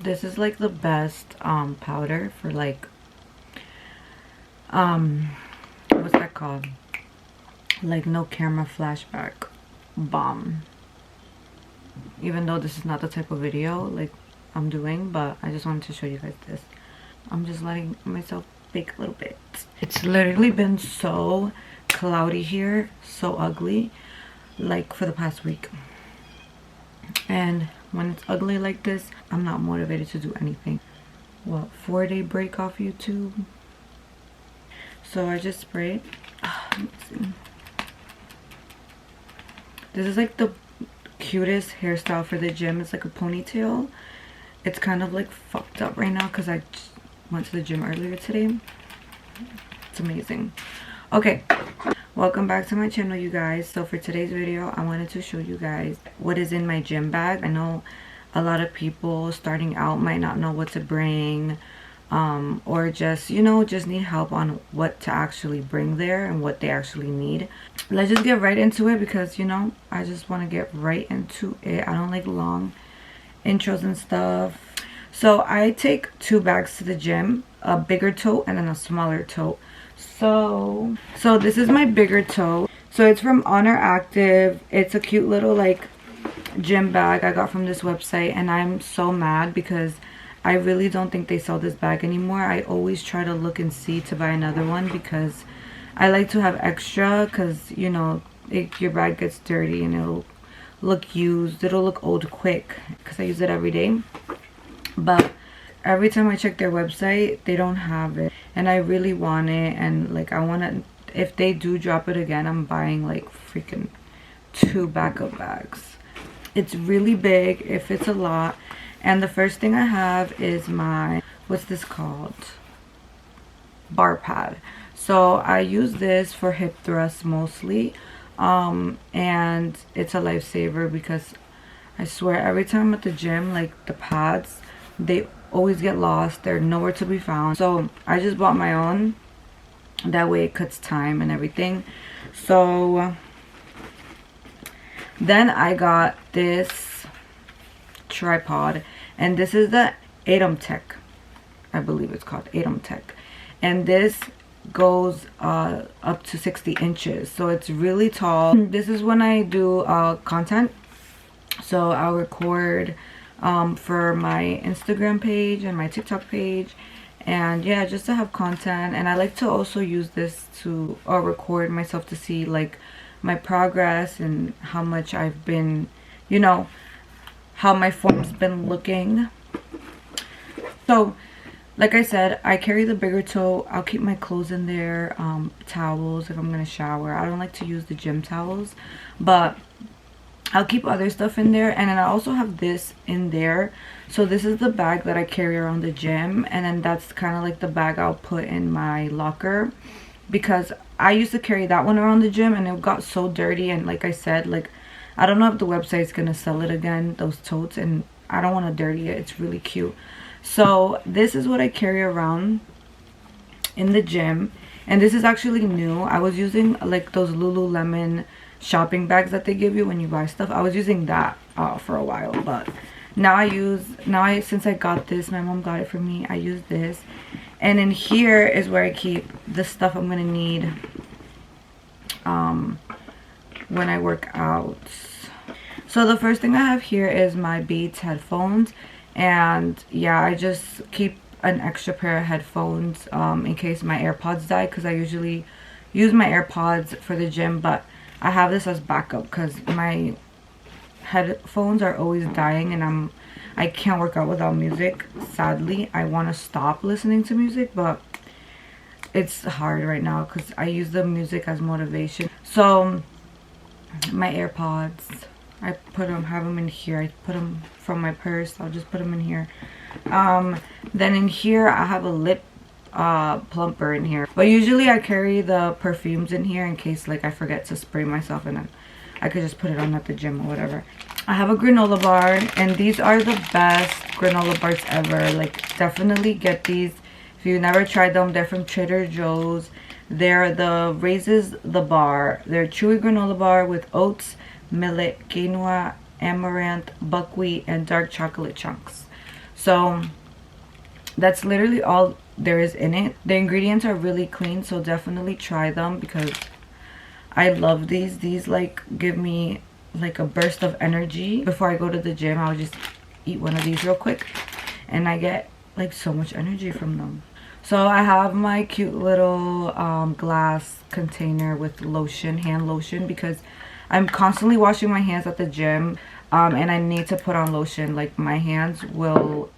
This is like the best powder for like what's that called, like no camera flashback bomb. Even though this is not the type of video like I'm doing, but I just wanted to show you guys this. I'm just letting myself bake a little bit. It's literally been so cloudy here, so ugly, like for the past week. And when it's ugly like this, I'm not motivated to do anything. What, 4-day break off YouTube? So I just sprayed. Let's see. This is like the cutest hairstyle for the gym. It's like a ponytail. It's kind of like fucked up right now because I just went to the gym earlier today. It's amazing. Okay, welcome back to my channel, you guys. So for today's video, I wanted to show you guys what is in my gym bag. I know a lot of people starting out might not know what to bring, or just, you know, just need help on what to actually bring there and what they actually need. Let's just get right into it because, you know, I just want to get right into it. I don't like long intros and stuff. So I take 2 bags to the gym, a bigger tote and then a smaller tote. So this is my bigger tote. So it's from Honor Active. It's a cute little like gym bag I got from this website, and I'm so mad because I really don't think they sell this bag anymore. I always try to look and see to buy another one because I like to have extra, because, you know, your bag gets dirty and it'll look used. It'll look old quick because I use it every day. But every time I check their website, they don't have it. And I really want it. And like, I want to, if they do drop it again, I'm buying like freaking 2 backup bags. It's really big. It fits a lot. And the first thing I have is my, what's this called? Bar pad. So I use this for hip thrusts mostly. And it's a lifesaver because I swear every time at the gym, like the pads, they always get lost. They're nowhere to be found. So I just bought my own. That way it cuts time and everything. So then I got this tripod, and this is the ATUMTEK. I believe it's called ATUMTEK. And this goes up to 60 inches. So it's really tall. This is when I do content. So I'll record for my Instagram page and my TikTok page, and yeah, just to have content. And I like to also use this to record myself to see like my progress and how much I've been, you know, how my form's been looking. So like I said, I carry the bigger tote. I'll keep my clothes in there, towels if I'm gonna shower. I don't like to use the gym towels, but I'll keep other stuff in there. And then I also have this in there. So this is the bag that I carry around the gym, and then that's kind of like the bag I'll put in my locker, because I used to carry that one around the gym and it got so dirty. And like I said, like, I don't know if the website's gonna sell it again, those totes, and I don't want to dirty it. It's really cute. So this is what I carry around in the gym, and this is actually new. I was using like those Lululemon shopping bags that they give you when you buy stuff. I was using that for a while, but since I got this, my mom got it for me, I use this. And in here is where I keep the stuff I'm gonna need when I work out. So the first thing I have here is my Beats headphones. And yeah, I just keep an extra pair of headphones in case my AirPods die, because I usually use my AirPods for the gym, but I have this as backup because my headphones are always dying and I can't work out without music. Sadly, I want to stop listening to music, but it's hard right now because I use the music as motivation. So my AirPods, I have them in here. I put them from my purse. I'll just put them in here. Then in here I have a lip plumper in here, but usually I carry the perfumes in here in case like I forget to spray myself, and then I could just put it on at the gym or whatever. I have a granola bar, and these are the best granola bars ever. Like, definitely get these if you never tried them. They're from Trader Joe's. They're the Raises the Bar. They're chewy granola bar with oats, millet, quinoa, amaranth, buckwheat, and dark chocolate chunks. So that's literally all there is in it. The ingredients are really clean, so definitely try them because I love these. These like give me like a burst of energy. Before I go to the gym, I'll just eat one of these real quick and I get like so much energy from them. So I have my cute little glass container with lotion, hand lotion, because I'm constantly washing my hands at the gym, and I need to put on lotion. Like my hands will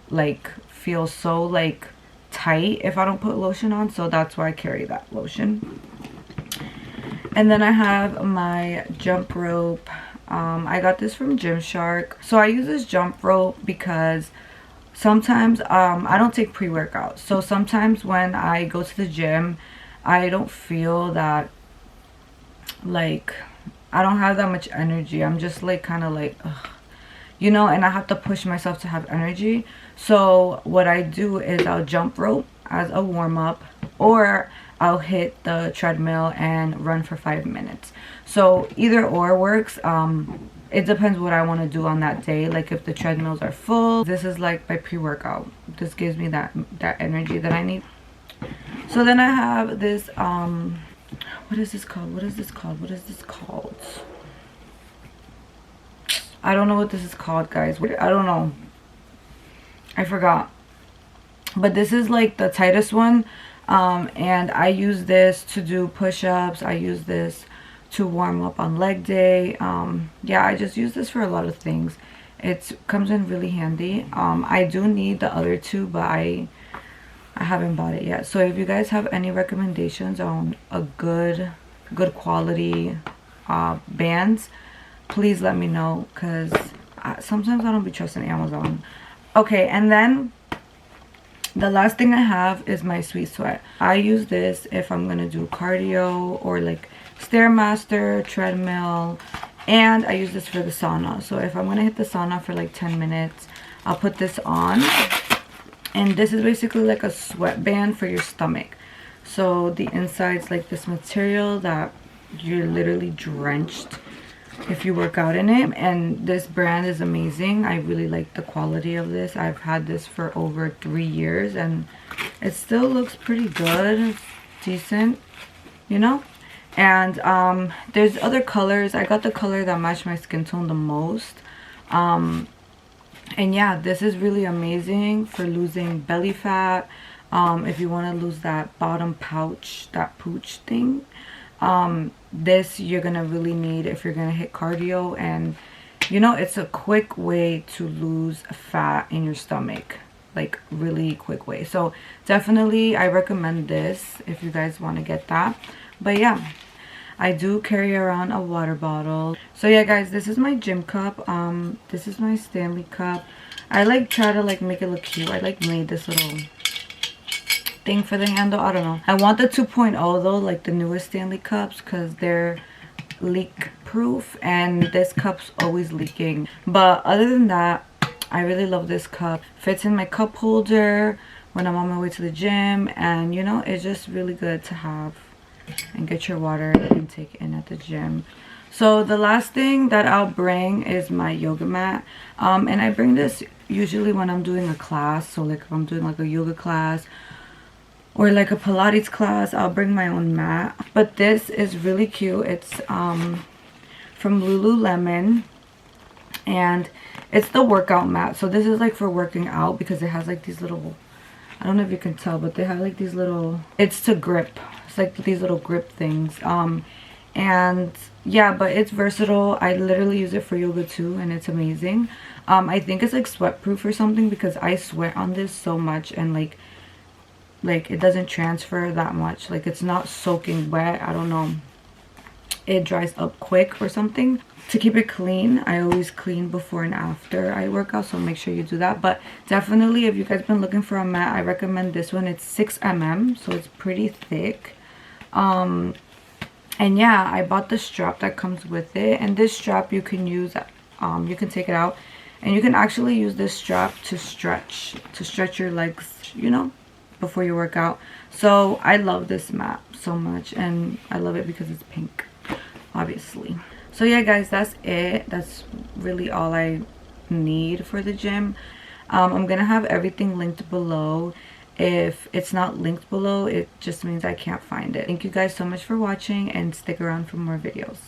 like feel so like tight if I don't put lotion on, so that's why I carry that lotion. And then I have my jump rope. I got this from Gymshark. So I use this jump rope because sometimes I don't take pre-workout. So sometimes when I go to the gym, I don't feel that, like, I don't have that much energy. I'm just like kind of like, ugh, you know, and I have to push myself to have energy. So what I do is I'll jump rope as a warm-up, or I'll hit the treadmill and run for 5 minutes. So either or works. It depends what I want to do on that day. Like if the treadmills are full, this is like my pre-workout. This gives me that energy that I need. So then I have this what is this called? What is this called? What is this called? I don't know what this is called, guys. I don't know. I forgot. But this is like the tightest one. And I use this to do push-ups. I use this to warm up on leg day. Yeah, I just use this for a lot of things. It comes in really handy. I do need the other two, but I haven't bought it yet. So if you guys have any recommendations on a good quality bands, please let me know, because sometimes I don't be trusting Amazon. Okay, and then the last thing I have is my Sweet Sweat. I use this if I'm gonna do cardio or like Stairmaster, treadmill, and I use this for the sauna. So if I'm gonna hit the sauna for like 10 minutes, I'll put this on. And this is basically like a sweatband for your stomach. So the inside's like this material that you're literally drenched if you work out in it. And this brand is amazing. I really like the quality of this. I've had this for over 3 years and it still looks pretty good. It's decent, you know. And there's other colors. I got the color that matched my skin tone the most. And yeah, this is really amazing for losing belly fat. If you want to lose that bottom pouch, that pooch thing, this you're gonna really need if you're gonna hit cardio. And you know, it's a quick way to lose fat in your stomach, like really quick way. So definitely I recommend this if you guys want to get that. But yeah, I do carry around a water bottle. So yeah, guys, this is my gym cup. This is my Stanley cup. I like try to like make it look cute. I like made this little thing for the handle. I don't know. I want the 2.0 though, like the newest Stanley cups, because they're leak proof and this cup's always leaking. But other than that, I really love this cup. Fits in my cup holder when I'm on my way to the gym, and you know, it's just really good to have and get your water intake in at the gym. So the last thing that I'll bring is my yoga mat, and I bring this usually when I'm doing a class. So like if I'm doing like a yoga class or like a Pilates class, I'll bring my own mat. But this is really cute. It's from Lululemon, and it's the workout mat. So this is like for working out because it has like these little, I don't know if you can tell, but they have like these little, it's to grip. It's like these little grip things. And yeah, but it's versatile. I literally use it for yoga too, and it's amazing. I think it's like sweat proof or something, because I sweat on this so much, and like it doesn't transfer that much. Like it's not soaking wet. I don't know. It dries up quick or something. To keep it clean, I always clean before and after I work out, so make sure you do that. But definitely, if you guys been looking for a mat, I recommend this one. It's 6 mm, so it's pretty thick. And yeah, I bought the strap that comes with it, and this strap you can use, you can take it out and you can actually use this strap to stretch your legs, you know, before you work out. So I love this mat so much, and I love it because it's pink, obviously. So yeah, guys, that's it. That's really all I need for the gym. I'm gonna have everything linked below. If it's not linked below, it just means I can't find it. Thank you guys so much for watching, and stick around for more videos.